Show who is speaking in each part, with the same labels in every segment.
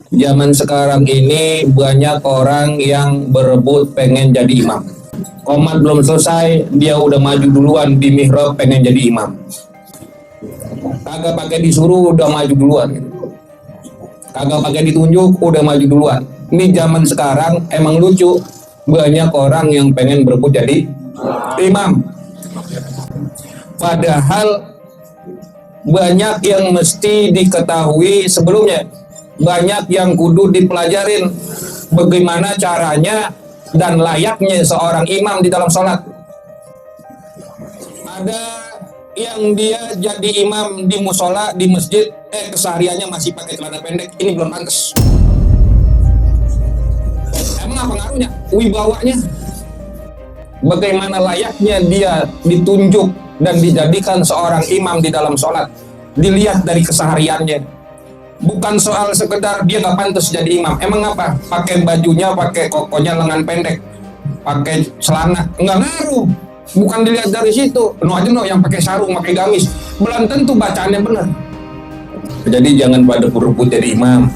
Speaker 1: Zaman sekarang ini banyak orang yang berebut pengen jadi imam. Qomat belum selesai, dia udah maju duluan di mihrab pengen jadi imam. Kagak pakai disuruh udah maju duluan. Kagak pakai ditunjuk udah maju duluan. Ini zaman sekarang emang lucu. Banyak orang yang pengen berebut jadi imam. Padahal banyak yang mesti diketahui sebelumnya. Banyak yang kudu dipelajarin bagaimana caranya dan layaknya seorang imam di dalam sholat. Ada yang dia jadi imam di musola, di masjid, kesehariannya masih pakai celana pendek. Ini belum pantas. Emang apa ngaruhnya? Wibawanya. Bagaimana layaknya dia ditunjuk dan dijadikan seorang imam di dalam sholat. Dilihat dari kesehariannya. Bukan soal sekedar dia nggak pantas jadi imam. Emang apa? Pakai bajunya, pakai kokonya lengan pendek, pakai celana, nggak ngaruh. Bukan dilihat dari situ. No aja no yang pakai sarung, pakai gamis, belum tentu bacaannya benar. Jadi jangan pada berebut jadi imam.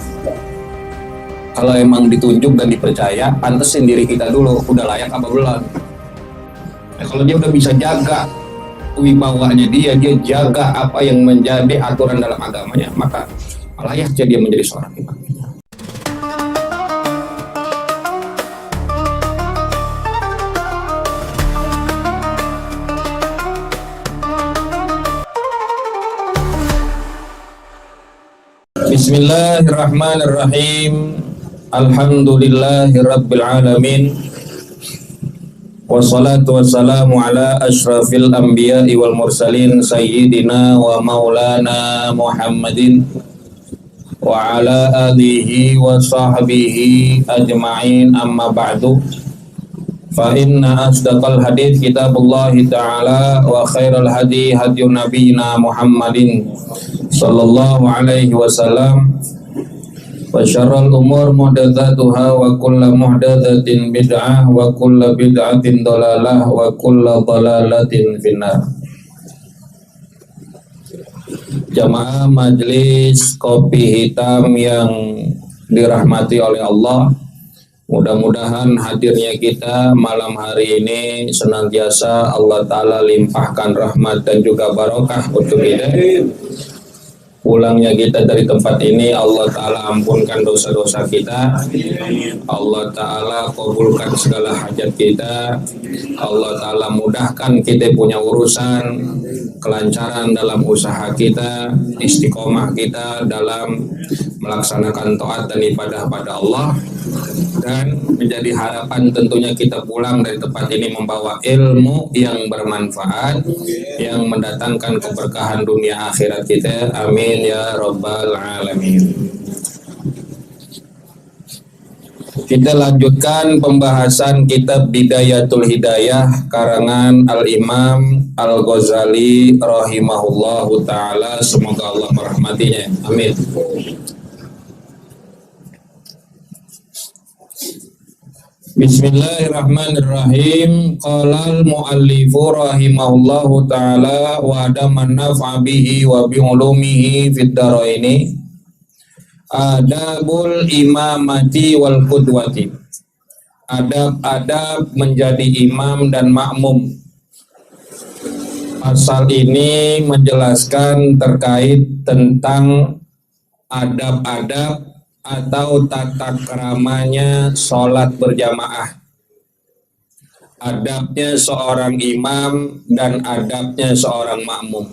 Speaker 1: Kalau emang ditunjuk dan dipercaya, pantesin diri kita dulu, udah layak apa belum. Nah, kalau dia udah bisa jaga wibawanya dia jaga apa yang menjadi aturan dalam agamanya, maka layaknya dia menjadi seorang imam. Bismillahirrahmanirrahim. Alhamdulillahirabbil alamin. Wassalatu wassalamu ala asyrafil anbiya'i wal mursalin sayyidina wa maulana Muhammadin wa ala alihi wa sahbihi ajma'in, amma ba'du. Fa inna asdaqal hadits kitabullah ta'ala wa khairal hadi hadyu nabiyina Muhammadin sallallahu alaihi wasallam wa syarrul umur muhdatsatuha wa kullu muhdatsatin bid'ah wa kullu bid'atin dhalalah wa kullu dhalalatin finnar. Jamaah majelis kopi hitam yang dirahmati oleh Allah, mudah-mudahan hadirnya kita malam hari ini senantiasa Allah Ta'ala limpahkan rahmat dan juga barokah untuk kita. Pulangnya kita dari tempat ini Allah Ta'ala ampunkan dosa-dosa kita, Allah Ta'ala kabulkan segala hajat kita, Allah Ta'ala mudahkan kita punya urusan, kelancaran dalam usaha kita, istiqomah kita dalam melaksanakan taat dan ibadah pada Allah. Dan menjadi harapan tentunya kita pulang dari tempat ini membawa ilmu yang bermanfaat, yang mendatangkan keberkahan dunia akhirat kita. Amin ya rabbal alamin. Kita lanjutkan pembahasan kitab Bidayatul Hidayah karangan Al-Imam Al-Ghazali rahimahullahu ta'ala. Semoga Allah merahmatinya. Amin. Bismillahirrahmanirrahim. Qala al-muallifu rahimahullahu ta'ala wa adaman naf'a bihi wa bi'ulumihi fid daraini. Adabul imamati wal qudwati. Adab-adab menjadi imam dan makmum. Pasal ini menjelaskan terkait tentang adab-adab atau tata keramanya sholat berjamaah, adabnya seorang imam dan adabnya seorang makmum.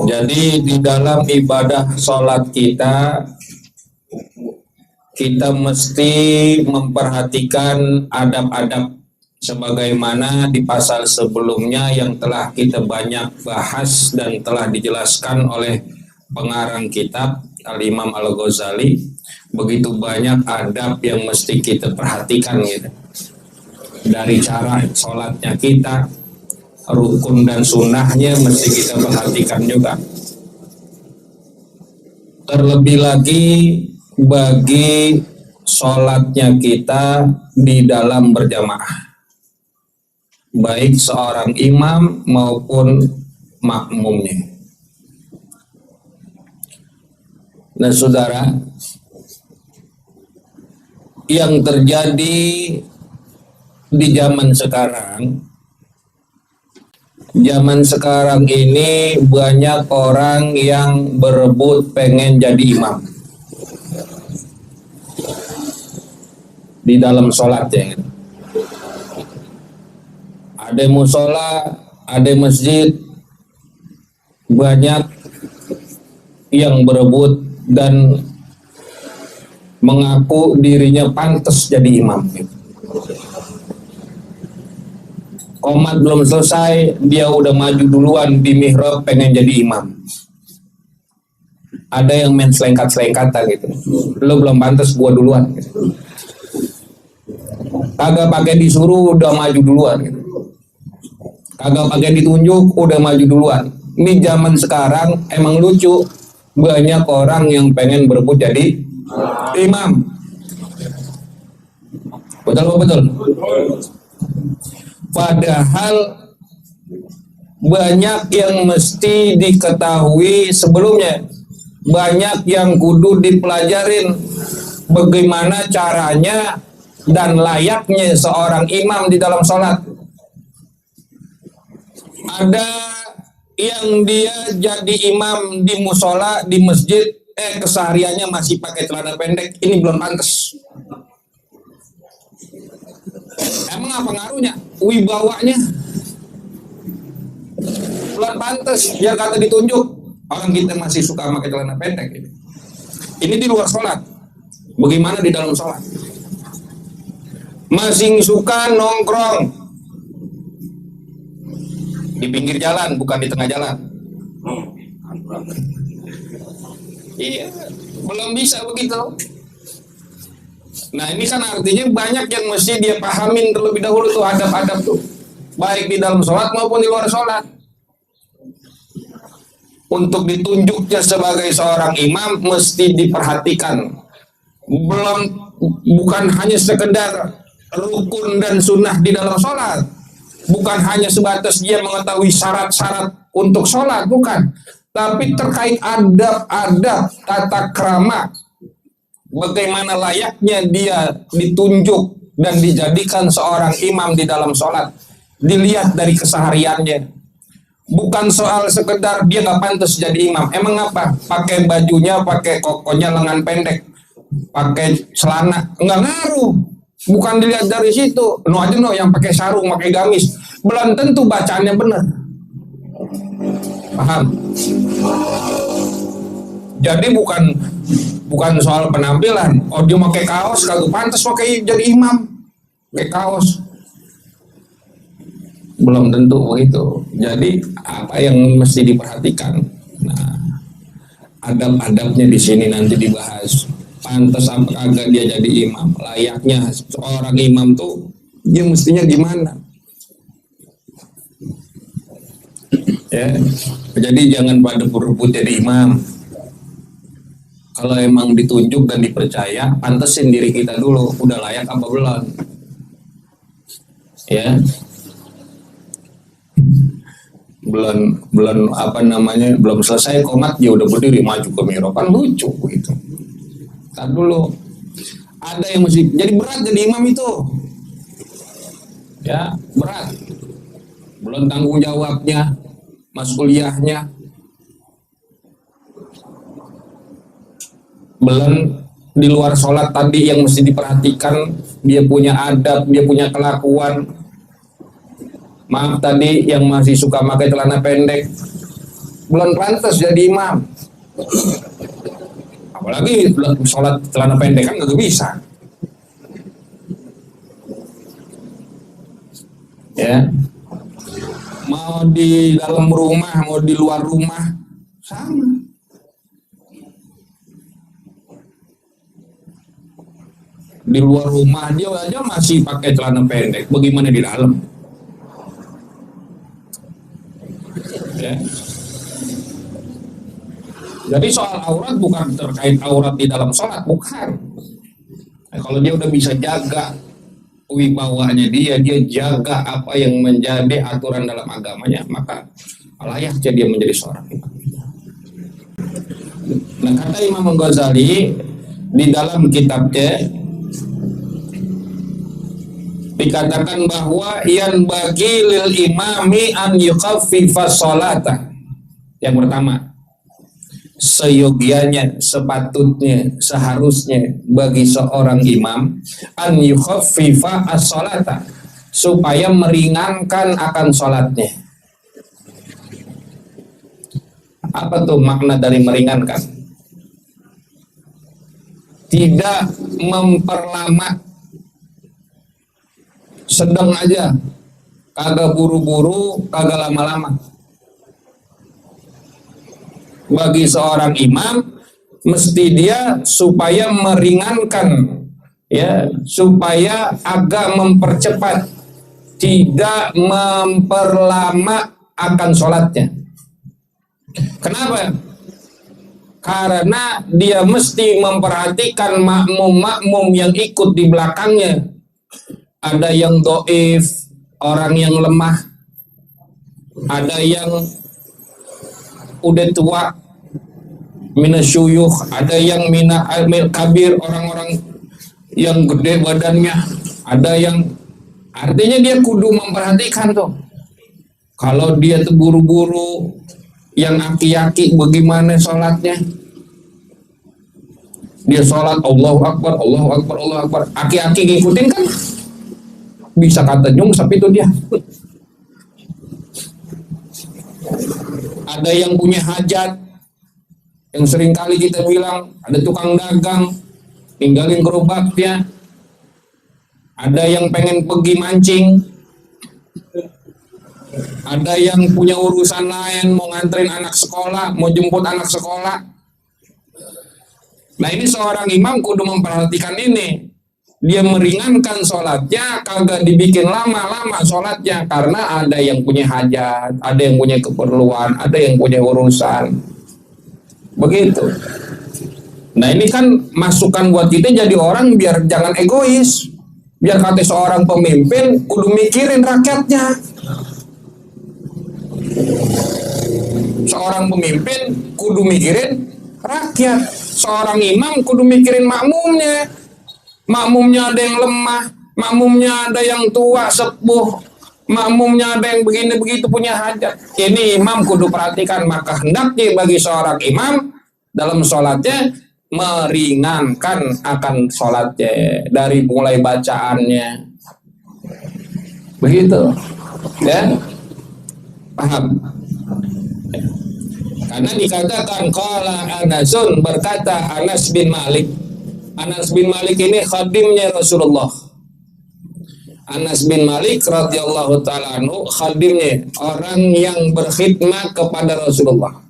Speaker 1: Jadi di dalam ibadah sholat kita mesti memperhatikan adab-adab sebagaimana di pasal sebelumnya yang telah kita banyak bahas dan telah dijelaskan oleh pengarang kitab Al-Imam Al-Ghazali. Begitu banyak adab yang mesti kita perhatikan gitu. Dari cara sholatnya kita, rukun dan sunnahnya mesti kita perhatikan juga. Terlebih lagi bagi sholatnya kita di dalam berjamaah, baik seorang imam maupun makmumnya. Nah, saudara, yang terjadi di zaman sekarang ini banyak orang yang berebut pengen jadi imam di dalam sholat ya. Ada musola, ada masjid, banyak yang berebut dan mengaku dirinya pantas jadi imam. Qomat belum selesai, dia udah maju duluan di mihrab pengen jadi imam. Ada yang main selengkat-selengkatan gitu. Lo belum pantas, gua duluan gitu. Kagak pakai disuruh udah maju duluan gitu. Kagak pakai ditunjuk udah maju duluan. Ini zaman sekarang emang lucu, banyak orang yang pengen berebut jadi imam. Betul. Padahal banyak yang mesti diketahui sebelumnya, banyak yang kudu dipelajarin bagaimana caranya dan layaknya seorang imam di dalam sholat. Ada yang dia jadi imam di musola, di masjid, kesehariannya masih pakai celana pendek, ini belum pantas. Emang apa ngaruhnya? Wibawanya belum pantas, ya kata ditunjuk. Orang kita masih suka pakai celana pendek. Ini di luar sholat. Bagaimana di dalam sholat? Masih suka nongkrong di pinggir jalan, bukan di tengah jalan. Iya, belum bisa begitu. Nah, ini kan artinya banyak yang mesti dia pahamin terlebih dahulu tuh adab-adab tuh, baik di dalam sholat maupun di luar sholat. Untuk ditunjuknya sebagai seorang imam mesti diperhatikan. Bukan hanya sekedar rukun dan sunnah di dalam sholat, bukan hanya sebatas dia mengetahui syarat-syarat untuk sholat, bukan. Tapi terkait adab-adab tata krama, bagaimana layaknya dia ditunjuk dan dijadikan seorang imam di dalam sholat, dilihat dari kesehariannya. Bukan soal sekedar dia nggak pantas jadi imam. Emang apa? Pakai bajunya, pakai kokonya lengan pendek, pakai celana, nggak ngaruh. Bukan dilihat dari situ. No aja no yang pakai sarung, pakai gamis, belum tentu bacaannya benar. Paham? Jadi bukan soal penampilan. Oh dia pakai kaos, kagak pantas pakai jadi imam. Pakai kaos, belum tentu begitu. Jadi apa yang mesti diperhatikan? Nah, adab-adabnya di sini nanti dibahas. Pantas apa kagak dia jadi imam? Layaknya seorang imam tuh dia mestinya gimana? Ya, jadi jangan pada berebut jadi imam. Kalau emang ditunjuk dan dipercaya, pantesin diri kita dulu, udah layak apa belum? Ya, belum apa namanya, belum selesai qomat dia udah berdiri maju ke mihrab, kan lucu gitu. Tar dulu, ada yang mesti, jadi berat jadi imam itu, ya berat. Belum tanggung jawabnya, mas'uliyahnya, belum di luar sholat tadi yang mesti diperhatikan, dia punya adab, dia punya kelakuan. Maaf tadi yang masih suka pakai celana pendek, belum pantas jadi imam. Apalagi sholat celana pendek kan nggak bisa. Ya, mau di dalam rumah, mau di luar rumah, sama. Di luar rumah dia aja masih pakai celana pendek, bagaimana di dalam? Ya. Jadi soal aurat bukan terkait aurat di dalam sholat, bukan. Nah, kalau dia udah bisa jaga wibawanya dia jaga apa yang menjadi aturan dalam agamanya, maka layaknya dia menjadi seorang imam. Nah, kata Imam Ghazali di dalam kitabnya dikatakan bahwa yang bagi lil imami an yukhaffifa sholata. Yang pertama, seyogianya, sepatutnya, seharusnya bagi seorang imam an yukhaffifa as-sholata, supaya meringankan akan sholatnya. Apa tuh makna dari meringankan? Tidak memperlama, sedang aja, kagak buru-buru, kagak lama-lama. Bagi seorang imam mesti dia supaya meringankan, ya, supaya agak mempercepat, tidak memperlama akan sholatnya. Kenapa? Karena dia mesti memperhatikan makmum-makmum yang ikut di belakangnya. Ada yang doif, orang yang lemah, ada yang udah tua, minasyuyuh, ada yang kabir, orang-orang yang gede badannya, ada yang, artinya dia kudu memperhatikan tuh. Kalau dia tuh buru-buru, yang aki-aki bagaimana sholatnya? Dia sholat Allahu Akbar, Allahu Akbar, Allahu Akbar, aki-aki ngikutin kan bisa kata nyungsep itu dia. Ada yang punya hajat, yang sering kali kita bilang, ada tukang dagang tinggalin gerobaknya, ada yang pengen pergi mancing, ada yang punya urusan lain, mau nganterin anak sekolah, mau jemput anak sekolah. Nah, ini seorang imam kudu memperhatikan ini. Dia meringankan sholatnya, kagak dibikin lama-lama sholatnya, karena ada yang punya hajat, ada yang punya keperluan, ada yang punya urusan. Begitu. Nah, ini kan masukan buat kita jadi orang biar jangan egois. Biar kata seorang pemimpin kudu mikirin rakyatnya. Seorang pemimpin kudu mikirin rakyat. Seorang imam kudu mikirin makmumnya. Makmumnya ada yang lemah, makmumnya ada yang tua, sepuh, makmumnya ada yang begini begitu punya hajat. Ini imam kudu perhatikan. Maka hendaknya bagi seorang imam dalam sholatnya meringankan akan sholatnya dari mulai bacaannya. Begitu, ya, paham? Karena dikatakan qala Anasun, berkata Anas bin Malik. Anas bin Malik ini khadimnya Rasulullah. Anas bin Malik radhiyallahu ta'ala anhu khadimnya, orang yang berkhidmat kepada Rasulullah.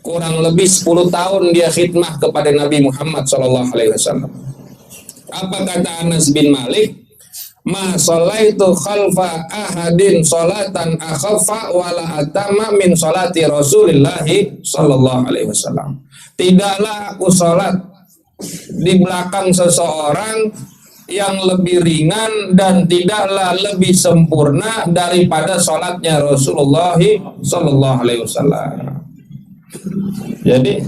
Speaker 1: Kurang lebih 10 tahun dia khidmah kepada Nabi Muhammad sallallahu alaihi wasallam. Apa kata Anas bin Malik? Ma sholaitu khalfa ahadin sholatan akhaffa wala atama min sholati Rasulillah sallallahu alaihi wasallam. Tidaklah aku sholat di belakang seseorang yang lebih ringan dan tidaklah lebih sempurna daripada sholatnya Rasulullah sallallahu alaihi wasallam. Jadi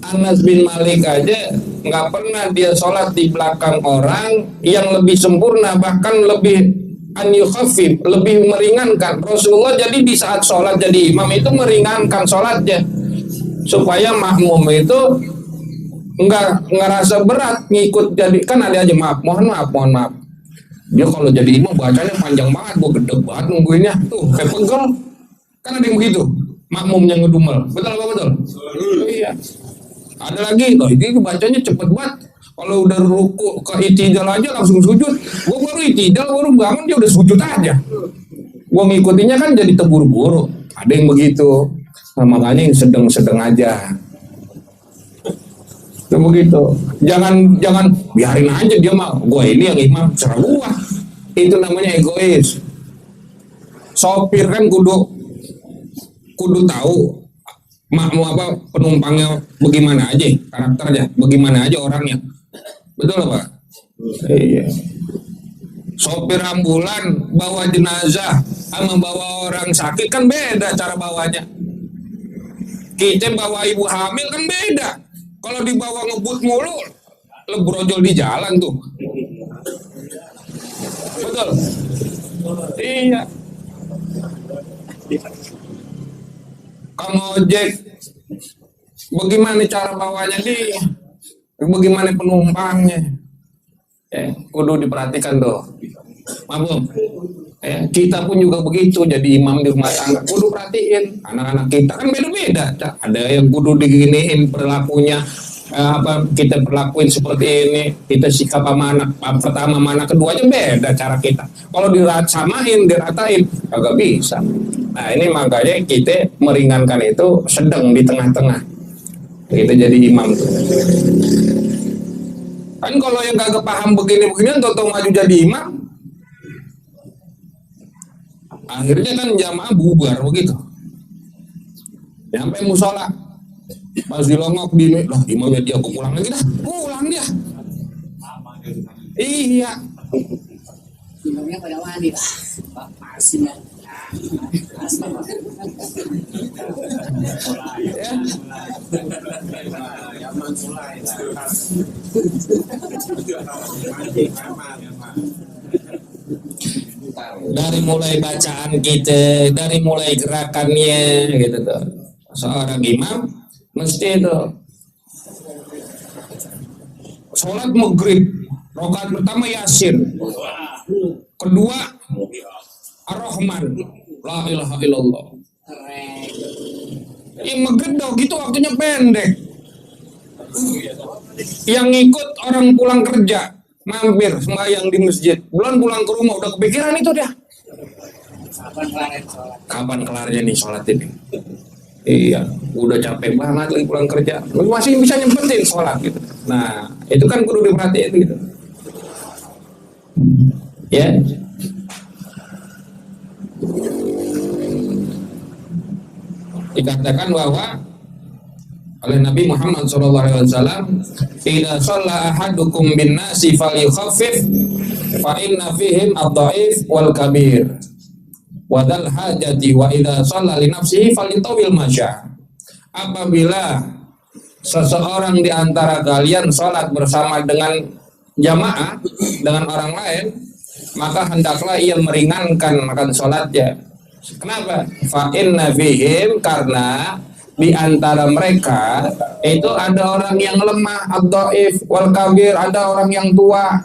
Speaker 1: Anas bin Malik aja nggak pernah dia sholat di belakang orang yang lebih sempurna, bahkan lebih an yukhaffif, lebih meringankan. Rasulullah jadi di saat sholat jadi imam itu meringankan sholatnya supaya makmum itu nggak ngerasa berat ngikut. Jadi kan ada aja mohon maaf dia kalau jadi imam bacanya panjang banget, gua gede banget nungguinnya tuh kayak pegel, kan ada yang begitu makmumnya ngedumel. Betul apa betul? Iya. Ada lagi loh, ini bacanya cepet banget, kalau udah ruku ke itidal aja langsung sujud. Gua baru itidal, baru bangun dia udah sujud aja. Gua ngikutinya kan jadi terburu-buru. Ada yang begitu. Nah, makanya yang sedang-sedang aja. Itu begitu. Jangan biarin aja dia mah. Gua ini yang imam, serah gua. Itu namanya egois. Sopir kan kudu tahu makmum apa penumpangnya bagaimana aja karakternya, bagaimana aja orangnya. Betul apa? Iya. Sopir ambulan bawa jenazah sama bawa orang sakit kan beda cara bawanya. Kita bawa ibu hamil kan beda. Kalau dibawa ngebut mulu, lo brojol di jalan tuh. Betul. Iya. Kamu ojek, bagaimana cara bawanya dia? Bagaimana penumpangnya? Kudu diperhatikan tuh. Mabum. Kita pun juga begitu, jadi imam di rumah tangga. Kudu perhatiin anak-anak kita kan beda-beda. Ada yang kudu diginiin perilakunya. Kita perlakuin seperti ini, kita sikap sama anak pertama sama anak kedua aja beda cara kita. Kalau diratain agak bisa. Nah ini makanya kita meringankan itu sedang di tengah-tengah. Kita jadi imam tuh. Kan kalau yang kagak paham begini-begini tau maju jadi imam, akhirnya kan jamaah bubar begitu. Sampai musola. Pas dilongok di lah imamnya dia pulang lagi dah, pulang dia. Iya.
Speaker 2: Imamnya pada mandi lah. Pasin ya.
Speaker 1: Dari mulai bacaan kita, dari mulai gerakannya gitu tuh. Seorang imam mesti itu sholat maghrib rakaat pertama Yasin, kedua Ar-Rahman, la ilaha illallah. Maghrib dong gitu waktunya pendek. Yang ikut orang pulang kerja mampir sembahyang di masjid, belum pulang ke rumah udah kepikiran itu dia. Kapan kelarnya nih sholat ini? Iya, udah capek banget lagi pulang kerja, masih bisa nyempetin sholat gitu. Nah, itu kan perlu diperhatiin gitu. Ya. Dikatakan bahwa oleh Nabi Muhammad SAW, "Idza shalla ahadukum bin nasi falyukhaffif fa inna fihim ad-dha'if wal kabir." Wadal hajati wa idza shalla li nafsihi falitawil masya. Apabila seseorang di antara kalian salat bersama dengan jamaah dengan orang lain, maka hendaklah ia meringankan akan salatnya. Kenapa? Fa inna fihim, karena di antara mereka itu ada orang yang lemah, ad-dhaif wal kabir, ada orang yang tua,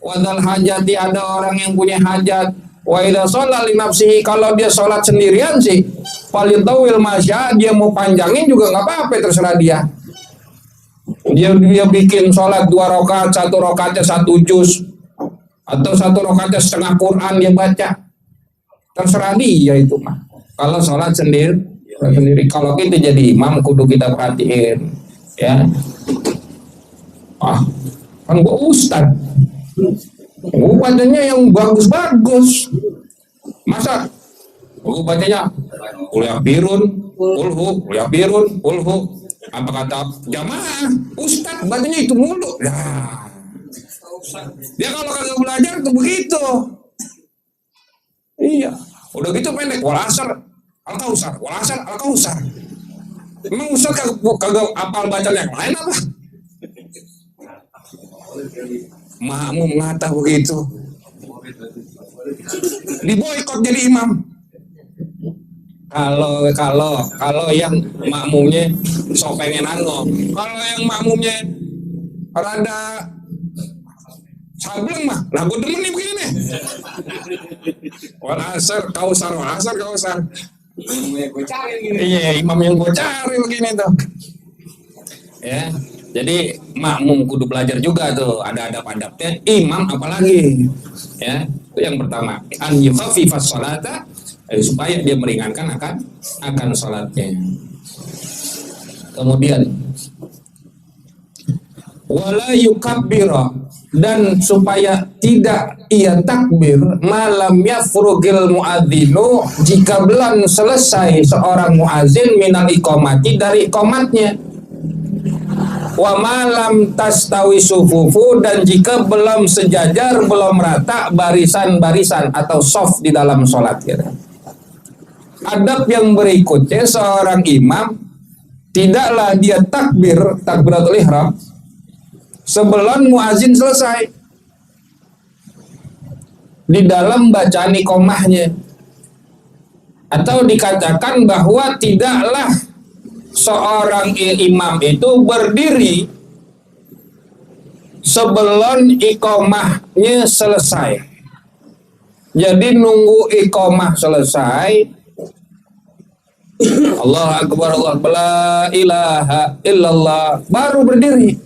Speaker 1: wadal hajati, ada orang yang punya hajat. Wa idza shalla li nafsihi, kalau dia sholat sendirian sih falitawil masya, dia mau panjangin juga nggak apa-apa, terserah dia. Dia bikin sholat 2 rakaat, 1 rakaatnya 1 juz atau 1 rakaatnya setengah Quran dia baca, terserah dia itu mah. Kalau sholat sendiri. Kalau kita jadi imam kudu kita perhatiin, ya. Kan gua ustad. Gue bacanya yang bagus-bagus. Masa gue bacanya kuliah birun, kuliah birun, apa kata jamaah? Ustadz bacanya itu mulu. Nah, dia kalau kagak belajar tuh begitu. Iya, udah gitu pendek. Walasar, al-kausar, walasar, al-kausar. Emang ustadz kagak apal bacaan yang lain apa? Makmum ngata begitu, diboikot jadi imam. Kalau yang makmumnya sok pengen nangong, kalau yang makmumnya rada sableng mah, lah gue demen nih begini. Walasar, kausar. Iya, imam yang gue cari begini tuh. Ya. Jadi makmum kudu belajar juga tuh, ada adab-adabnya. Imam apalagi, ya itu yang pertama. An yukhaffifas sholata, supaya dia meringankan akan sholatnya. Kemudian wala yukabbira, dan supaya tidak ia takbir malam yafrugil muadzinu, jika belum selesai seorang muadzin minal iqamati, dari iqamatnya. Wa malam tastawi sufufu, dan jika belum sejajar, belum rata barisan-barisan atau soft di dalam sholat gitu. Adab yang berikutnya, seorang imam tidaklah dia takbiratul ihram sebelum muazin selesai di dalam bacaan iqamahnya. Atau dikatakan bahwa tidaklah seorang imam itu berdiri sebelum iqamahnya selesai. Jadi nunggu iqamah selesai, Allah Akbar, Allah la ilaha illallah, baru berdiri.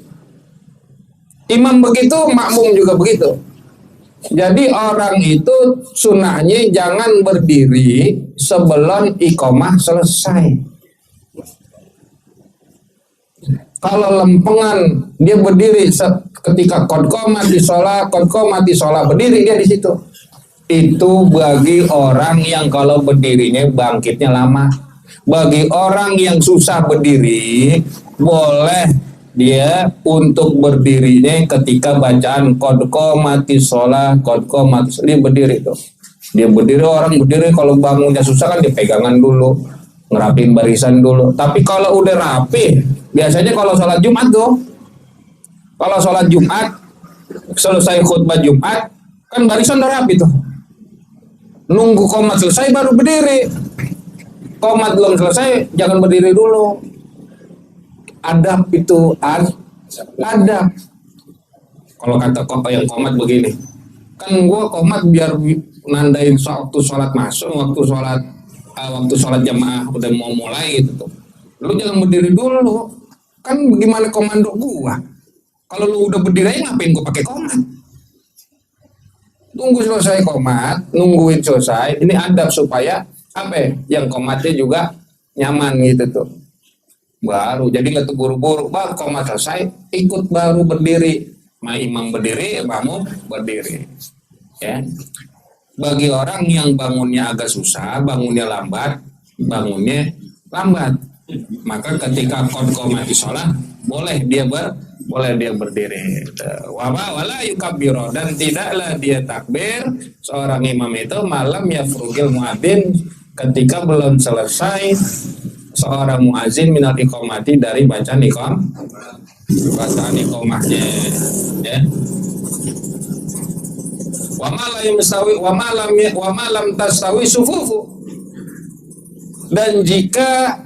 Speaker 1: Imam begitu, makmum juga begitu. Jadi orang itu sunahnya jangan berdiri sebelum iqamah selesai. Kalau lempengan dia berdiri ketika qad qamati shalah berdiri dia di situ. Itu bagi orang yang kalau berdirinya bangkitnya lama. Bagi orang yang susah berdiri boleh dia untuk berdirinya ketika bacaan qad qamati shalah, dia berdiri tuh. Dia berdiri, orang berdiri kalau bangunnya susah kan dia pegangan dulu, ngerapin barisan dulu. Tapi kalau udah rapi, biasanya kalau sholat Jumat tuh, kalau sholat Jumat selesai khutbah Jumat kan barisan udah rapi tuh. Nunggu qomat selesai baru berdiri. Qomat belum selesai jangan berdiri dulu. Adab itu adab. Kalau kata yang qomat begini, kan gua qomat biar nandain waktu sholat masuk, waktu sholat jamaah udah mau mulai gitu tuh. Lu jangan berdiri dulu. Kan gimana komando gua? Kalau lu udah berdiri aja ngapain gua pakai qomat? Tunggu selesai qomat, nungguin selesai. Ini adab supaya apa ya? Yang qomatnya juga nyaman gitu tuh. Baru jadi nggak tuh buru-buru, baru qomat selesai ikut baru berdiri. Imam berdiri, makmum berdiri. Ya. Bagi orang yang bangunnya agak susah, bangunnya lambat, maka ketika qad qamati shalah boleh dia berdiri. Wala yukabbiru, dan tidaklah dia takbir seorang imam itu malam yafrugil muadzin, ketika belum selesai seorang muazin minal iqamati dari bacaan iqamahnya, ya. Wa malam tastawi sufufu, dan jika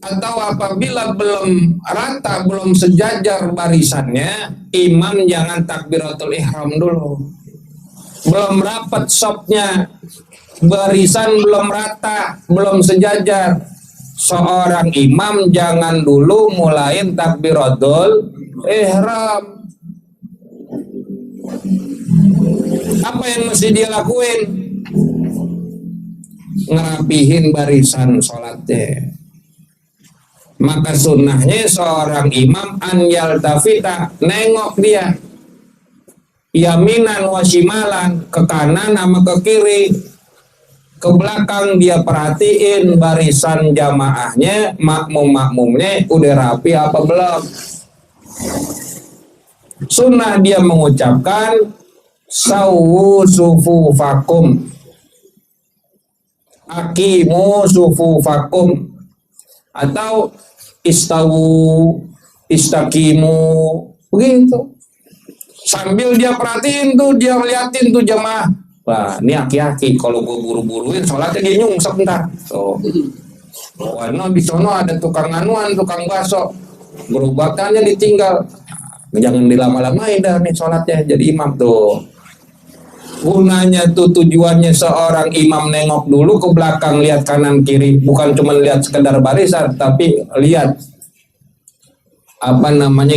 Speaker 1: atau apabila belum rata, belum sejajar barisannya, imam jangan takbiratul ihram dulu. Belum rapat sopnya, barisan belum rata, belum sejajar, seorang imam jangan dulu mulain takbiratul ihram. Apa yang mesti dia lakuin? Ngerapihin barisan sholatnya. Maka sunnahnya seorang imam an yaltafita, nengok dia yaminan wa shimalan, ke kanan sama ke kiri, ke belakang, dia perhatiin barisan jamaahnya, makmum-makmumnya udah rapi apa belum. Sunnah dia mengucapkan sawu sufufakum, aqimu sufufakum, atau istawu, istaqimu, begitu. Sambil dia perhatiin tuh, dia liatin tuh jamaah. Wah, ini aki-aki, kalau gue buru-buruin sholatnya dia nyungsep ntar. Tuh. Wah, no, di sono ada tukang anuan, tukang bakso, gerobaknya ditinggal. Jangan dilama-lamain dah nih sholatnya jadi imam tuh. Gunanya tuh, tujuannya seorang imam nengok dulu ke belakang, lihat kanan kiri, bukan cuma lihat sekedar barisan, tapi lihat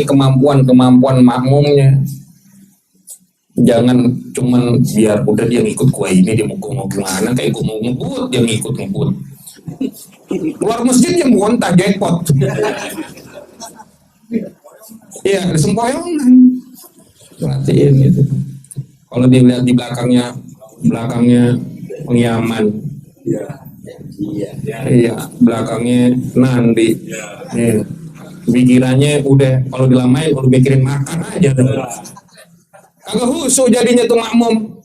Speaker 1: kemampuan makmumnya. Jangan cuman biar udah dia ngikut gua ini, dia mau gimana, kayak gua mau ngebut dia ngikut. Keluar masjid dia muntah jackpot. Iya, sempoyongan. Perhatiin gitu. Kalau dilihat di belakangnya pengiaman. Iya, belakangnya nandi. Iya. Pikirannya udah, kalau dilamain udah mikirin makan aja tuh. Kagak khusyuk jadinya tuh makmum.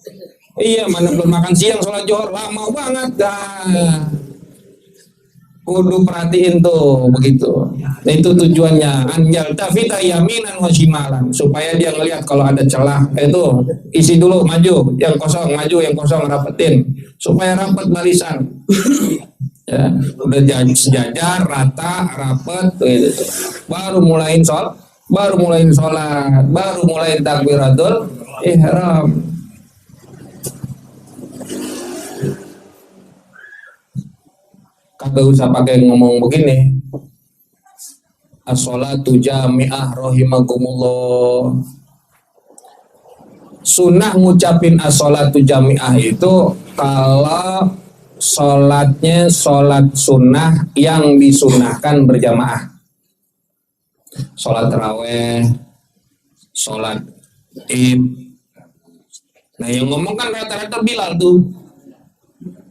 Speaker 1: Iya, mana belum makan siang sholat zuhur, lama banget dah. kudu perhatiin tuh begitu. Nah, itu tujuannya anjal tafita yaminan wa shimalan, supaya dia ngelihat kalau ada celah itu isi dulu, maju yang kosong, maju yang kosong, rapetin supaya rapat barisan. Ya, udah sejajar, rata, rapet gitu. Baru mulain sholat, baru mulai takbiratul ihram. Kagak usah pakai ngomong begini. As-sholatu jami'ah rahimakumullah. Sunnah ngucapin as-sholatu jami'ah itu kalau sholatnya sholat sunnah yang disunnahkan berjamaah. Sholat taraweh, sholat id. Nah yang ngomong kan rata-rata Bilal tuh.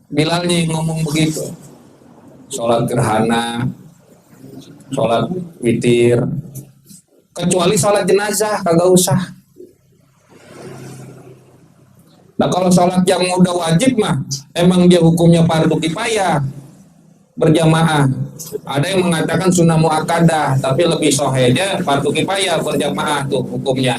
Speaker 1: Bilalnya yang ngomong begitu. Sholat gerhana, sholat witir, kecuali sholat jenazah kagak usah. Nah kalau sholat yang udah wajib mah emang dia hukumnya fardu kifayah berjamaah. Ada yang mengatakan sunnah muakkadah, tapi lebih sahihnya fardu kifayah berjamaah tuh hukumnya.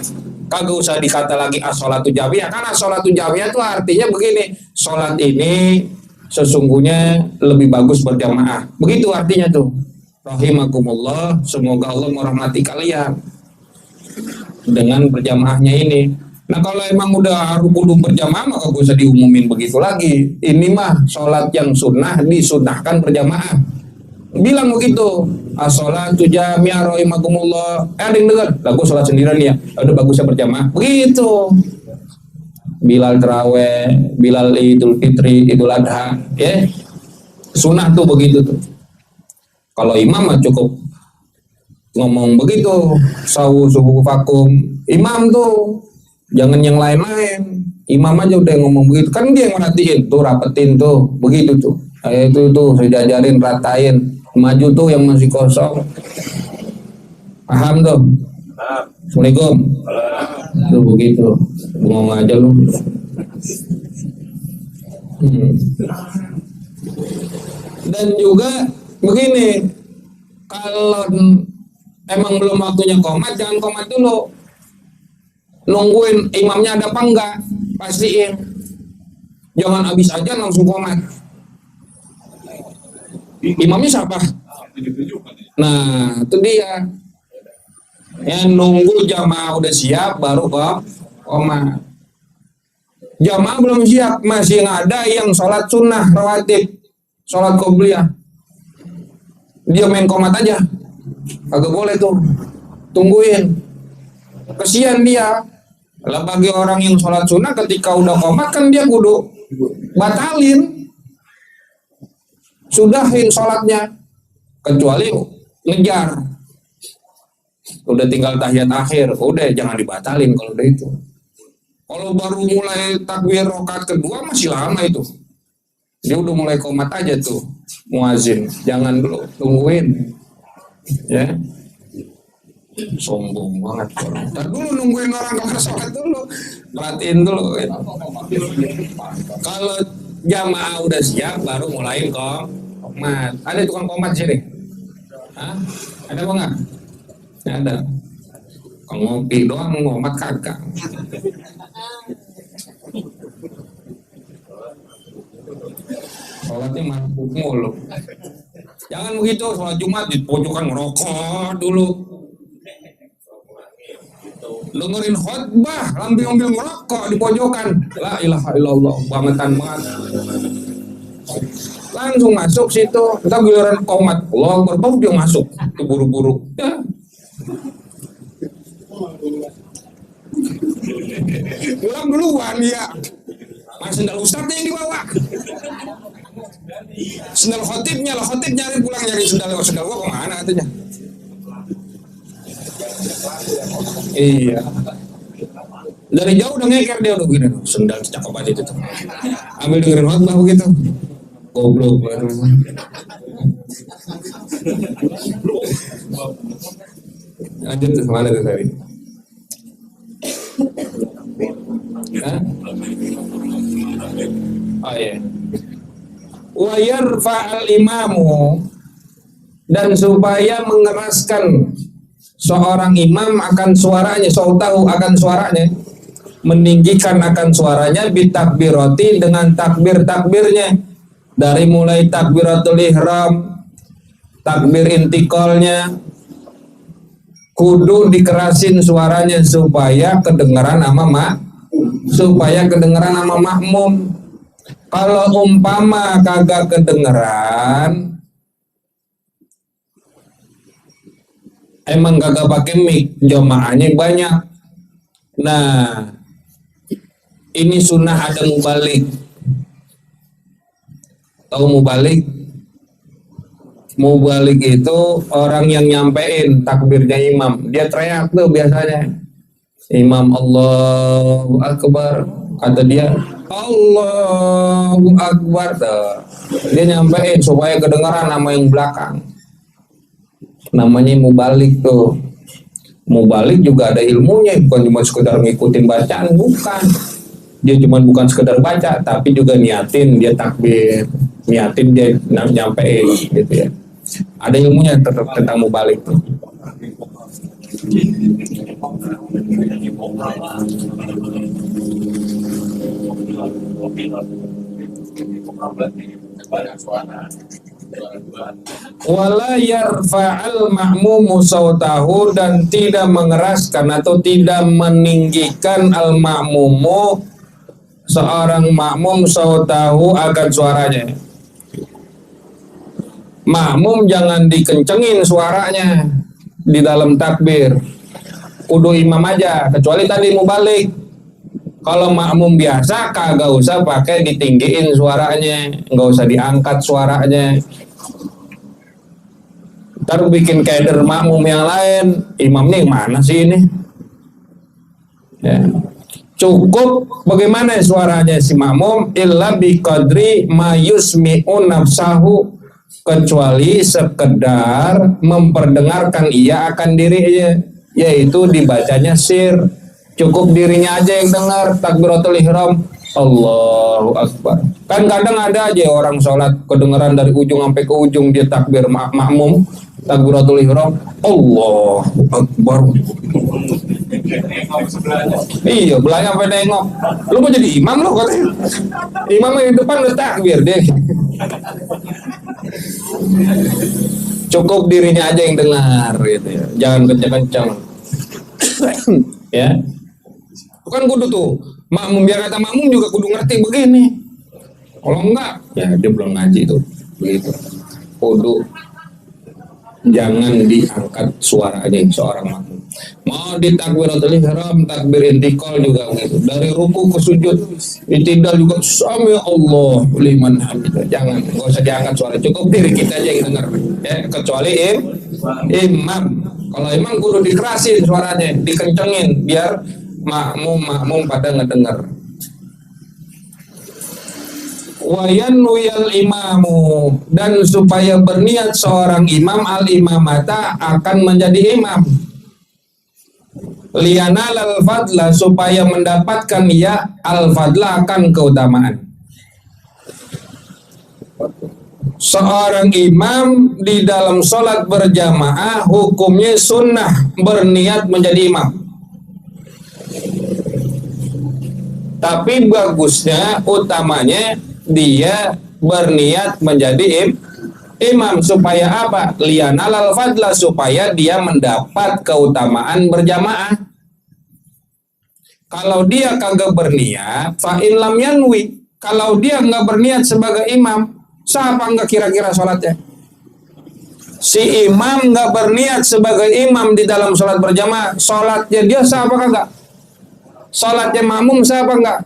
Speaker 1: Kagak usah dikata lagi as-sholatu jamiyah, karena as-sholatu jamiyah itu artinya begini, sholat ini sesungguhnya lebih bagus berjamaah. Begitu artinya tuh. Rahimakumullah, semoga Allah merahmati kalian dengan berjamaahnya ini. Nah kalau emang udah kudu berjamaah maka gak usah diumumin begitu lagi. Ini mah sholat yang sunnah disunnahkan berjamaah. Bilang begitu. As-sholatu jami'ah rahimakumullah. Ada yang dengar? Lah gua sholat sendirian ya. Udah bagusnya berjamaah. Begitu. Bilal terawih, Bilal Idul Fitri, Idul Adha, ya sunnah tuh begitu tuh. Kalau imam mah cukup ngomong begitu, sawu subuh vakum, imam tuh jangan yang lain-lain, imam aja udah ngomong begitu, kan dia yang merhatiin tuh, rapetin tuh, begitu tuh, itu tuh saya diajarin, ratain, maju tuh yang masih kosong, paham tuh? Assalamualaikum. Tuh begitu. Ngomong aja lu. Dan juga begini, kalau emang belum waktunya qomat, jangan qomat dulu. Nungguin imamnya ada apa enggak, pastiin. Jangan habis aja langsung qomat. Imamnya siapa? Nah, itu dia. Ya nunggu jamaah udah siap baru qomat. Jamaah belum siap, masih ada yang sholat sunnah rawatib, sholat qobliyah, dia main qomat aja, kagak boleh tuh, tungguin, kesian dia. Lah bagi orang yang sholat sunnah ketika udah qomat kan dia kudu batalin, sudahin sholatnya, kecuali ngejar, udah tinggal tahiyat akhir, udah jangan dibatalin kalau udah itu. Kalau baru mulai takbir rakaat kedua masih lama itu. Dia udah mulai qomat aja tuh muazin. Jangan dulu, tungguin. Ya. Sombong banget orang. Ntar dulu nungguin orang kelar sholat dulu. Perhatiin dulu. Ya. Kalau jamaah udah siap baru mulai qomat. Ada tukang qomat sini? Hah? Ada apa enggak? Ya, ada. Kalau ngopi doang ngomat kagak. Sholatnya mabuk mulu. Jangan begitu, sholat Jumat di pojokan ngerokok dulu. Dengerin khotbah, ambil ngerokok di pojokan. La ilaha illallah, bangetan banget. Langsung masuk situ, kita giliran qomat. Allah Akbar, dia masuk, itu buru-buru. Ya. Pulang duluan ya. Mas sendal ustadznya yang dibawa. Sendal khotibnya lah, khotib nyari pulang nyari sendal gua kemana katanya. Iya. Dari jauh udah ngeker dia udah gini, sendal cakep aja itu tuh. Ambil dengerin khotbah begitu. Goblok banget. Lanjut tuh mana tuh tadi? Hah? Oh iya. Wa yarfa'al imamu dan supaya mengeraskan seorang imam akan suaranya, sautahu akan suaranya, meninggikan akan suaranya bitakbirati dengan takbir-takbirnya, dari mulai takbiratul ihram, takbir intiqalnya, kudu dikerasin suaranya supaya kedengaran sama makmum. Kalau umpama kagak kedengeran, emang kagak pakai mic, jamaahnya banyak. Nah, ini sunnah ada mubalik. Tahu mubalik? Mubalik itu orang yang nyampein takbirnya imam. Dia teriak tuh biasanya. Imam Allahu Akbar, kata dia Allahu Akbar tuh. Dia nyampein supaya kedengaran nama yang belakang. Namanya mubalik tuh. Mubalik juga ada ilmunya, bukan cuma sekedar ngikutin bacaan, bukan. Dia cuma bukan sekedar baca, tapi juga niatin dia takbir, niatin dia nyampein gitu ya. Ada ilmunya tentang mubalik tuh. Wala yarfa'al ma'mumu sautahu, dan tidak mengeraskan atau tidak meninggikan al ma'mumu seorang makmum sautahu akan suaranya. Makmum jangan dikencengin suaranya di dalam takbir, kudu imam aja, kecuali tadi mubalik. Kalau makmum biasa kagak usah pakai ditinggiin suaranya, nggak usah diangkat suaranya. Ntar bikin keder makmum yang lain, imamnya yang mana sih ini? Ya. Cukup bagaimana suaranya si makmum, illa biqadri ma yusmi'un nafsahu, kecuali sekedar memperdengarkan ia akan dirinya, yaitu dibacanya sir. Cukup dirinya aja yang dengar takbiratul ihram Allahu Akbar. Kan kadang ada aja orang sholat kedengaran dari ujung sampai ke ujung dia takbir makmum takbiratul ihram Allahu Akbar. Iya, belakang sampai nengok. Lu mau jadi imam lu katanya. Imam yang depan udah takbir deh. Cukup dirinya aja yang dengar gitu ya. Jangan kencang-kencang. Ya. Kan kudu tuh makmum, biar kata makmum juga kudu ngerti begini. Kalau enggak, ya dia belum ngaji tuh. Begitu. Kudu jangan diangkat suaranya seorang makmum. Mau di takbiratul ihram, takbir intiqal juga begitu. Dari ruku ke sujud, itidal juga sami Allah liman hamidah. Jangan, enggak usah diangkat suara. Cukup diri kita aja yang dengar. Ya, kecuali imam. Kalau imam kudu dikerasin suaranya, dikencengin biar makmum pada ngedenger. Wayanuyal imamu, dan supaya berniat seorang imam al imamata akan menjadi imam. Lianal al fadla, supaya mendapatkan ia al fadla akan keutamaan. Seorang imam di dalam sholat berjamaah hukumnya sunnah berniat menjadi imam. Tapi bagusnya, utamanya dia berniat menjadi imam supaya apa? Lianal al-fadla, supaya dia mendapat keutamaan berjamaah. Kalau dia kagak berniat, fa in lam yanwi, kalau dia nggak berniat sebagai imam, sah apa enggak kira-kira sholatnya? Si imam nggak berniat sebagai imam di dalam sholat berjamaah, sholatnya dia sah apa kagak? Sholatnya makmum sah apa enggak?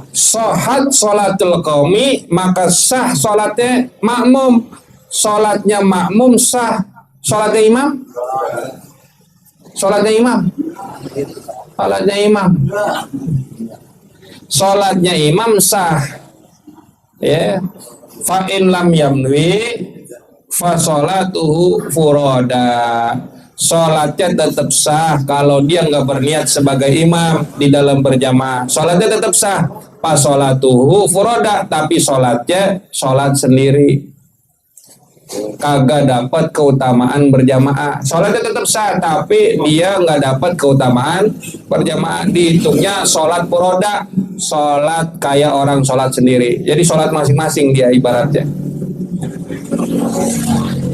Speaker 1: Shohat sholatul qaumi, maka sah sholatnya makmum. Sholatnya makmum sah, sholatnya imam? Sholatnya imam? Sholatnya imam. Sholatnya imam sah. Ya, fa in lam yamwi fa sholatuhu furoda. Sholatnya tetap sah kalau dia nggak berniat sebagai imam di dalam berjamaah. Sholatnya tetap sah. Pas sholatuhu furoda, tapi sholatnya sholat sendiri. kagak dapat keutamaan berjamaah. Sholatnya tetap sah, tapi dia nggak dapat keutamaan berjamaah. Dihitungnya sholat furoda, sholat kayak orang sholat sendiri. Jadi sholat masing-masing dia ibaratnya.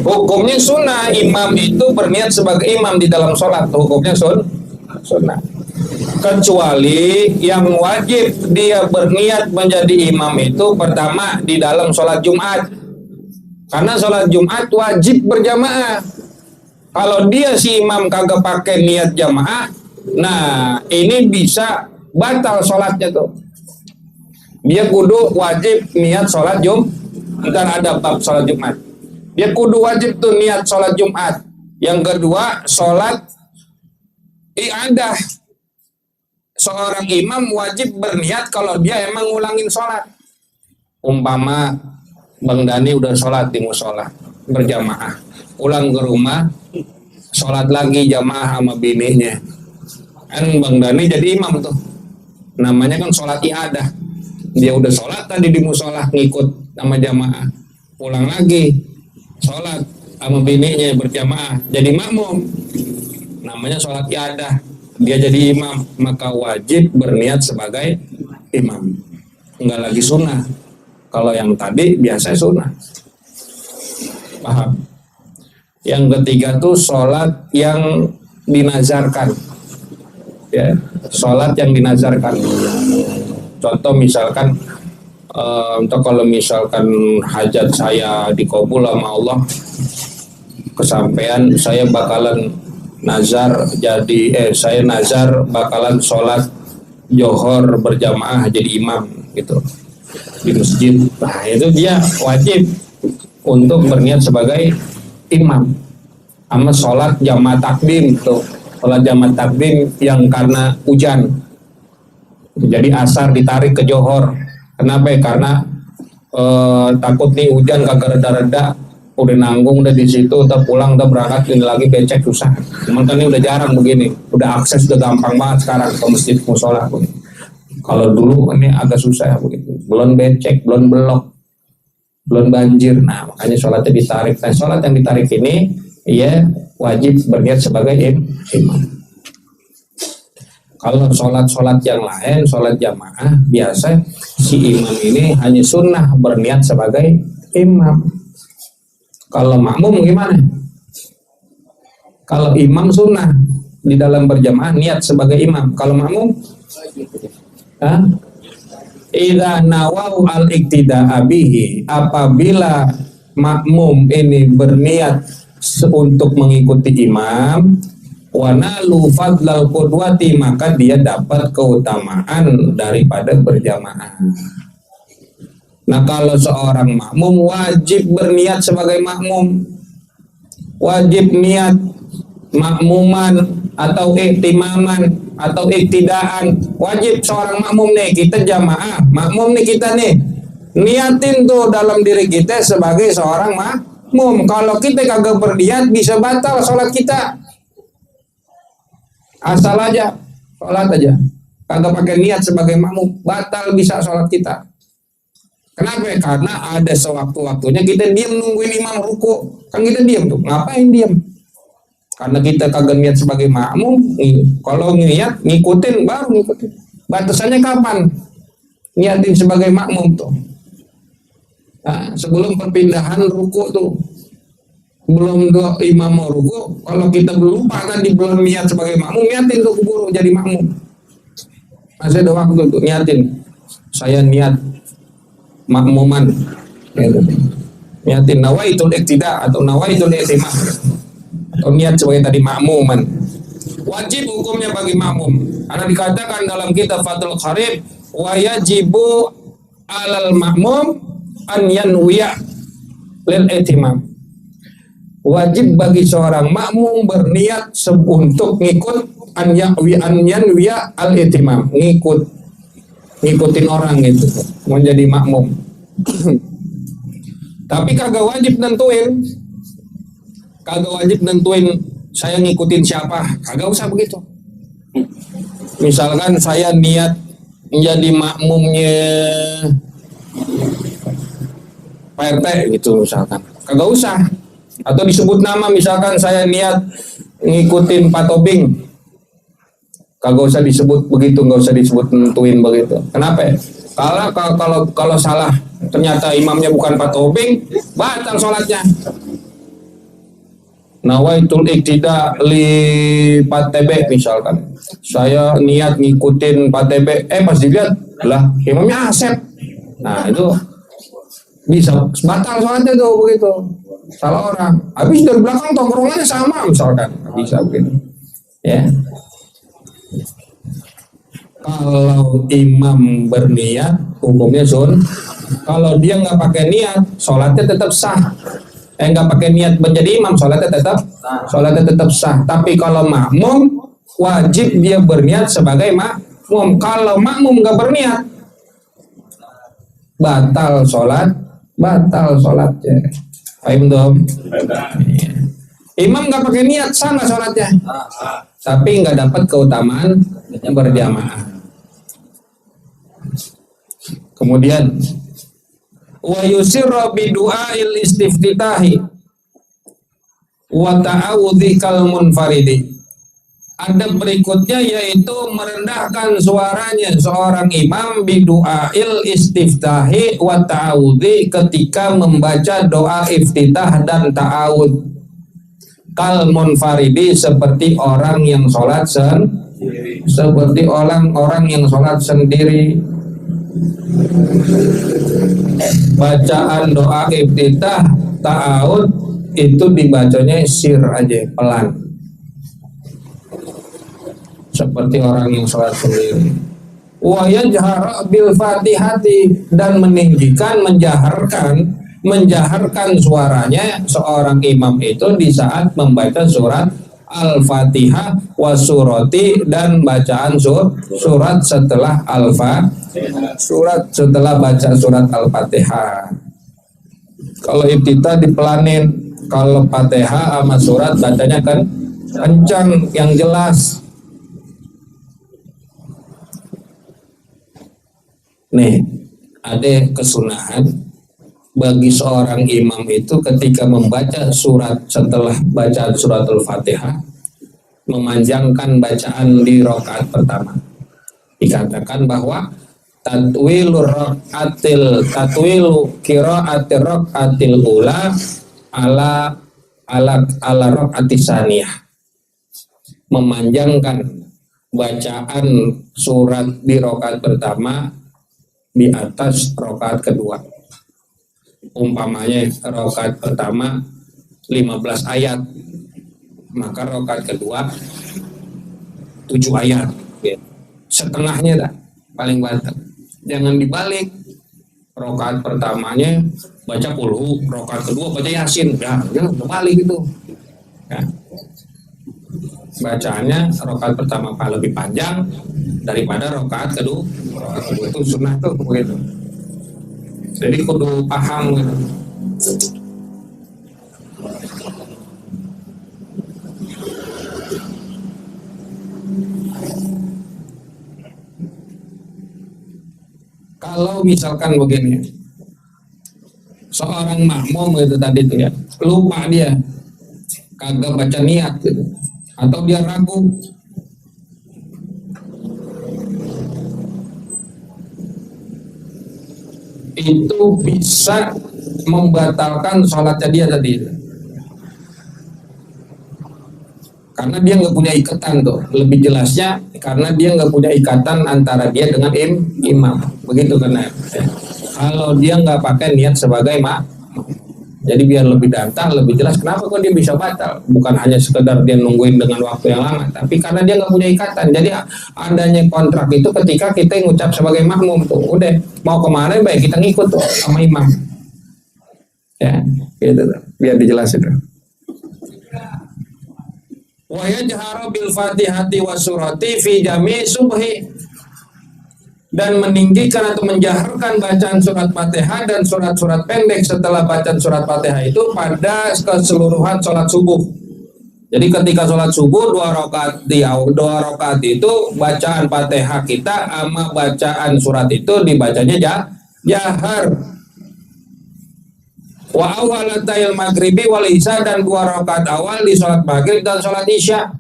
Speaker 1: Hukumnya sunnah, imam itu berniat sebagai imam di dalam sholat. Hukumnya sunnah. Kecuali yang wajib dia berniat menjadi imam itu pertama di dalam sholat Jumat. Karena sholat Jumat wajib berjamaah. Kalau dia si imam kagak pakai niat jamaah, nah ini bisa batal sholatnya tuh. Dia kudu wajib niat sholat Jumat. Ntar ada bab sholat Jumat. Dia kudu wajib tuh niat sholat Jumat. Yang kedua sholat i'adah. Seorang imam wajib berniat kalau dia emang ngulangin sholat. Umpama Bang Dani udah sholat di musola berjamaah, pulang ke rumah sholat lagi jamaah sama bininya, kan Bang Dani jadi imam tuh, namanya kan sholat i'adah. Dia udah sholat tadi di musola ngikut sama jamaah, pulang lagi sholat sama bininya berjamaah jadi makmum, namanya sholat i'adah. Dia jadi imam, maka wajib berniat sebagai imam, enggak lagi sunnah. Kalau yang tadi biasa sunnah. Paham? Yang ketiga tuh sholat yang dinazarkan. Ya, sholat yang dinazarkan. Contoh misalkan, kalau misalkan hajat saya dikabul sama Allah, kesampaian saya bakalan nazar saya nazar bakalan sholat johor berjamaah jadi imam gitu di masjid. Nah itu dia wajib untuk berniat sebagai imam. Sama sholat jamaah takdim tuh, sholat jamaah takdim yang karena hujan jadi asar ditarik ke johor. Kenapa ya? Karena takut nih hujan kagak reda-reda, udah nanggung udah di situ, udah pulang udah berangkat ini lagi becek susah. Cuman kan ini udah jarang begini, udah akses udah gampang banget sekarang ke masjid musola. Kalau dulu ini agak susah begitu, belum becek, belum belok, belum banjir. Nah makanya sholatnya ditarik. Nah sholat yang ditarik ini ya wajib berniat sebagai imam. Kalau sholat yang lain, sholat jamaah biasa si imam ini hanya sunnah berniat sebagai imam. Kalau makmum gimana? Kalau imam sunnah di dalam berjamaah niat sebagai imam. Kalau makmum, idza nawau al-iktida'a bihi, apabila makmum ini berniat untuk mengikuti imam, wa nalu fadlal qudwati, maka dia dapat keutamaan daripada berjamaah. Nah kalau seorang makmum wajib berniat sebagai makmum, wajib niat makmuman atau iktimaman atau iktidaan, wajib seorang makmum nih, kita jamaah makmum nih kita nih, niatin tuh dalam diri kita sebagai seorang makmum. Kalau kita kagak berniat bisa batal sholat kita, asal aja sholat aja kagak pakai niat sebagai makmum batal bisa sholat kita. Kenapa? Karena ada sewaktu-waktunya kita diam nungguin imam ruku, kan kita diam tuh, ngapain diam? Karena kita kagak niat sebagai makmum. Kalau niat ngikutin baru ngikutin. Batasannya kapan? Niatin sebagai makmum tuh. Nah, sebelum perpindahan ruku tuh, belum imam mau ruku, kalau kita lupa tadi belum niat sebagai makmum, niatin tuh keburu jadi makmum. Masih ada waktu tuh niatin. Saya niat makmuman, niatin nawaitul iktida atau nawaitul iktimam, atau niat sebagai tadi makmuman. Wajib hukumnya bagi makmum, karena dikatakan dalam kitab Fathul Qarib, wa yajibu alal makmum an yanwiya lil iktimam. Wajib bagi seorang makmum berniat untuk ngikut an yanwiya al iktimam, ngikutin orang gitu, menjadi makmum. Tapi kagak wajib nentuin saya ngikutin siapa, kagak usah begitu. Misalkan saya niat menjadi makmumnya Pak RT gitu misalkan, kagak usah. Atau disebut nama, misalkan saya niat ngikutin Pak Tobing, kagak usah disebut begitu, nggak usah disebut nentuin begitu. Kenapa? Kalau salah ternyata imamnya bukan Pak Tobing, batal sholatnya. Nawaitul iktida li Pak TB misalkan, saya niat ngikutin Pak TB, pas dilihat lah imamnya Asep, nah itu bisa batal sholatnya tuh begitu, salah orang. Habis dari belakang tongkrongannya sama misalkan, bisa begitu ya. Kalau imam berniat hukumnya kalau dia nggak pakai niat sholatnya tetap sah. Nggak pakai niat menjadi imam, sholatnya tetap sah. Tapi kalau makmum wajib dia berniat sebagai makmum. Kalau makmum nggak berniat, batal sholatnya. Paham dong? Imam nggak pakai niat, sah nggak sholatnya? Tapi nggak dapat keutamaan yang berjamaah. Kemudian wa yusirra bi du'ail istiftitahi wa ta'awudhi kal munfaridi. Ada berikutnya yaitu merendahkan suaranya seorang imam bi du'ail istiftahi wa ta'awudhi, ketika membaca doa iftitah dan ta'awud. Kal munfaridi, seperti orang yang sholat sendiri. Bacaan doa iftitah ta'awud itu dibacanya sir aja, pelan, seperti orang yang sholat sendiri. Wa yajhar bil fatihati, dan meninggikan, menjaharkan suaranya seorang imam itu di saat membaca surat Al-Fatihah wa surati, dan bacaan surat setelah setelah baca surat Al-Fatihah. Kalau iftitah dipelanin, kalau Fatihah sama surat bacanya kan kencang, yang jelas. Nih, ada kesunahan bagi seorang imam itu ketika membaca surat setelah bacaan surat Al-Fatihah, memanjangkan bacaan di rakaat pertama. Dikatakan bahwa tatwilu qiraatir rakaatil ula ala rakaati saniyah, memanjangkan bacaan surat di rakaat pertama di atas rakaat kedua. Umpamanya rakaat pertama 15 ayat, maka rakaat kedua 7 ayat, setengahnya dah paling banter. Jangan dibalik, rakaat pertamanya baca qulhu, rakaat kedua baca yasin, jangan kebalik itu ya. Bacaannya rakaat pertama lebih panjang daripada rakaat kedua. Itu sunnah tuh begitu. Jadi kudu paham gitu. Kalau misalkan begini, seorang makmum itu tadi tuh ya, lupa dia, kagak baca niat gitu, atau dia ragu, itu bisa membatalkan sholatnya dia tadi, karena dia nggak punya ikatan tuh. Lebih jelasnya karena dia nggak punya ikatan antara dia dengan imam, begitu kan ya. Kalau dia nggak pakai niat sebagai jadi biar lebih dantang, lebih jelas kenapa kok dia bisa batal. Bukan hanya sekedar dia nungguin dengan waktu yang lama, tapi karena dia nggak punya ikatan. Jadi adanya kontrak itu ketika kita ngucap sebagai makmum tuh, udah mau kemana baik kita ngikut tuh sama imam. Ya, gitu tuh. Biar dijelasin tuh. Wa yajharu bil fatihati wasurati fi jami' subhi, dan meninggikan atau menjaharkan bacaan surat Fatihah dan surat-surat pendek setelah bacaan surat Fatihah itu pada keseluruhan sholat subuh. Jadi ketika sholat subuh 2 rakaat itu bacaan Fatihah kita sama bacaan surat itu dibacanya jahar. Wa awwalatayil maghribi wal isya, dan 2 rakaat awal di salat maghrib dan salat isya.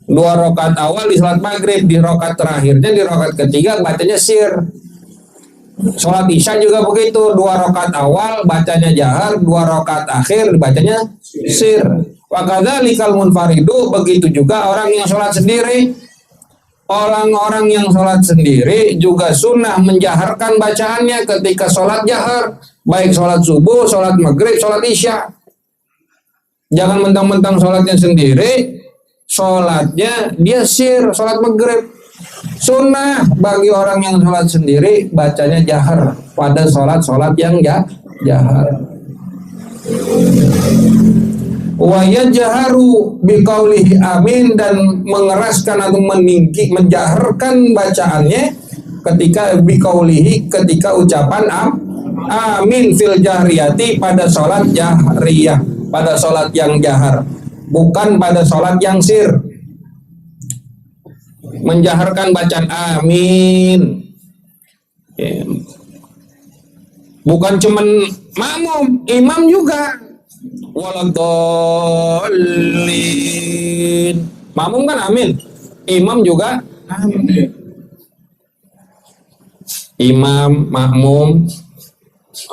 Speaker 1: 2 rakaat awal di salat maghrib, di rakaat terakhirnya, di rakaat ketiga bacanya sir. Salat isya juga begitu, 2 rakaat awal bacanya jahar, 2 rakaat akhir bacanya sir. Wa kadzalikal munfaridu, begitu juga orang yang salat sendiri. Orang-orang yang sholat sendiri juga sunnah menjaharkan bacaannya ketika sholat jahar, baik sholat subuh, sholat maghrib, sholat isya. Jangan mentang-mentang sholatnya sendiri, sholatnya dia sir, sholat maghrib. Sunnah bagi orang yang sholat sendiri bacanya jahar pada sholat yang jahar. Wa yajharu biqaulihi amin, dan mengeraskan atau menjaharkan bacaannya ketika biqaulihi, ketika ucapan amin fil jahriyati, pada sholat jahriyah, pada sholat yang jahar, bukan pada sholat yang sir. Menjaharkan bacaan amin, bukan cuman makmum, imam juga. Waladhdallin, makmum kan amin, imam juga amin. Imam, makmum,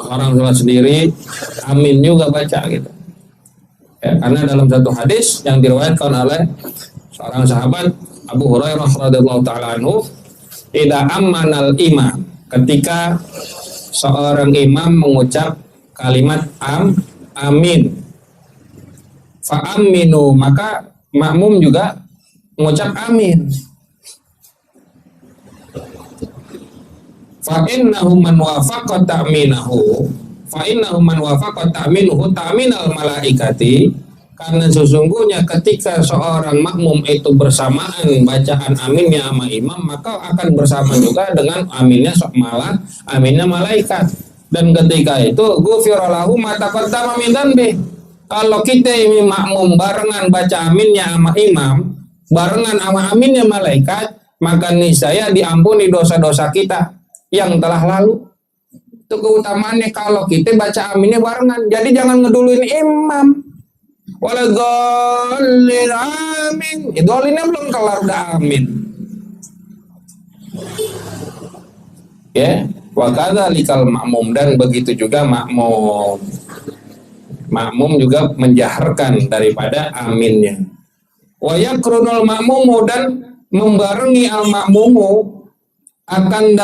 Speaker 1: orang sholat sendiri amin juga baca gitu ya, karena dalam satu hadis yang diriwayatkan oleh seorang sahabat Abu Hurairah radhiyallahu taala anhu, idza ammanal imam, ketika seorang imam mengucap kalimat amin, fa'aminu, maka makmum juga mengucap amin. Fa'innahu man wafaqa ta'minahu, fa'innahu man wafaqa ta'minuhu ta'minal malaikati, karena sesungguhnya ketika seorang makmum itu bersamaan bacaan aminnya sama imam, maka akan bersama juga dengan aminnya malaikat. Dan ketika itu ghufira lahu ma taqaddama min dzanbi. Kalau kita ini makmum barengan baca aminnya sama imam, barengan sama aminnya malaikat, maka niscaya diampuni dosa-dosa kita yang telah lalu. Itu keutamaannya kalau kita baca aminnya barengan. Jadi jangan ngeduluin imam. Waladhdallin amin. Dolinnya belum kelar udah amin. Ya. Wa kadzalikal makmum, dan begitu juga makmum. Makmum juga menjaharkan daripada aminnya. Wa yakrunul makmumu, dan membarengi al makmumu akan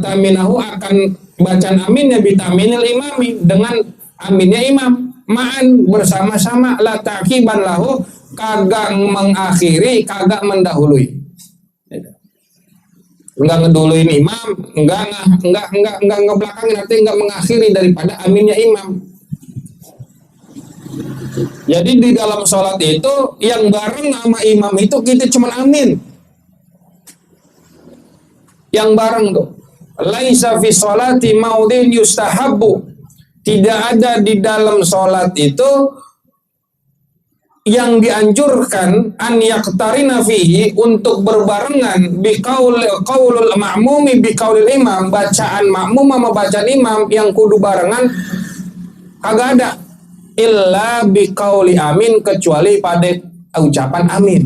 Speaker 1: taminahu, akan bacaan aminnya bitaminil imami, dengan aminnya imam, ma'an, bersama-sama, la ta'kiban lahu, kagak mengakhiri, kagak mendahului. Enggak ngeduluin imam, enggak ngebelakangin, artinya enggak mengakhiri daripada aminnya imam. Jadi di dalam sholat itu yang bareng sama imam itu kita cuma amin. Yang bareng tuh. Laisa fi sholati maudin yustahabbu. Tidak ada di dalam sholat itu yang dianjurkan an yaqtarina fihi, untuk berbarengan qaulul ma'mumi biqaulil imam, bacaan makmum sama bacaan imam yang kudu barengan, kagak ada. Illa biqauli amin, kecuali pada ucapan amin.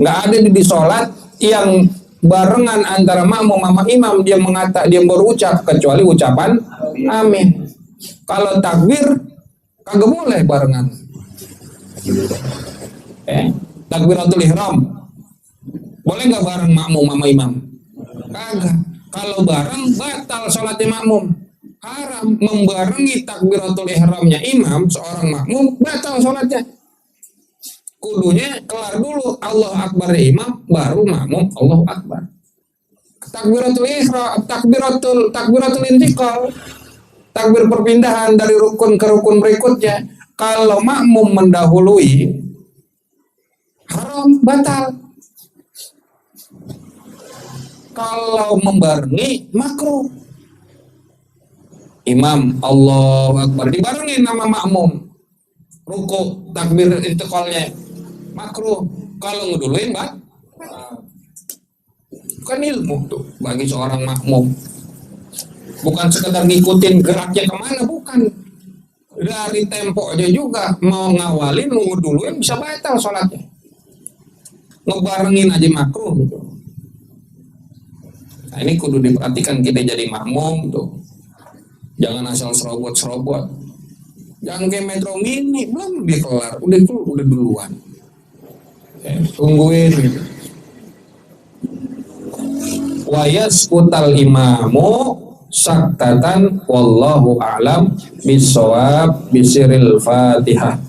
Speaker 1: Enggak ada di sholat yang barengan antara makmum sama imam dia berucap, kecuali ucapan amin. Kalau takbir kagak boleh barengan. Takbiratul ihram boleh nggak bareng makmum sama imam? Kagak. Kalau bareng batal sholatnya makmum. Haram membarengi takbiratul ihramnya imam, seorang makmum batal sholatnya. Kudunya kelar dulu Allahu Akbar imam, baru makmum Allahu Akbar. Takbiratul ihram, takbiratul intiqal, takbir perpindahan dari rukun ke rukun berikutnya. Kalau makmum mendahului, haram, batal. Kalau membarengi, makruh. Imam Allahu Akbar dibarengin nama makmum, ruku takbir intiqalnya, makruh. Kalau ngeduluin, kan ilmu tuh bagi seorang makmum. bukan sekedar ngikutin geraknya kemana, bukan. Dari tempo aja juga mau ngawalin, nunggu duluin bisa batal sholatnya. Ngebarengin aja makruh gitu. Nah ini kudu diperhatikan kita jadi makmum tuh. Jangan asal serobot-serobot. Jangan kayak Metro Mini, belum dia kelar, udah duluan. Tungguin gitu. Wa yasqutal imamu saktatan wallahu a'lam bisawab bisiril Fatihah.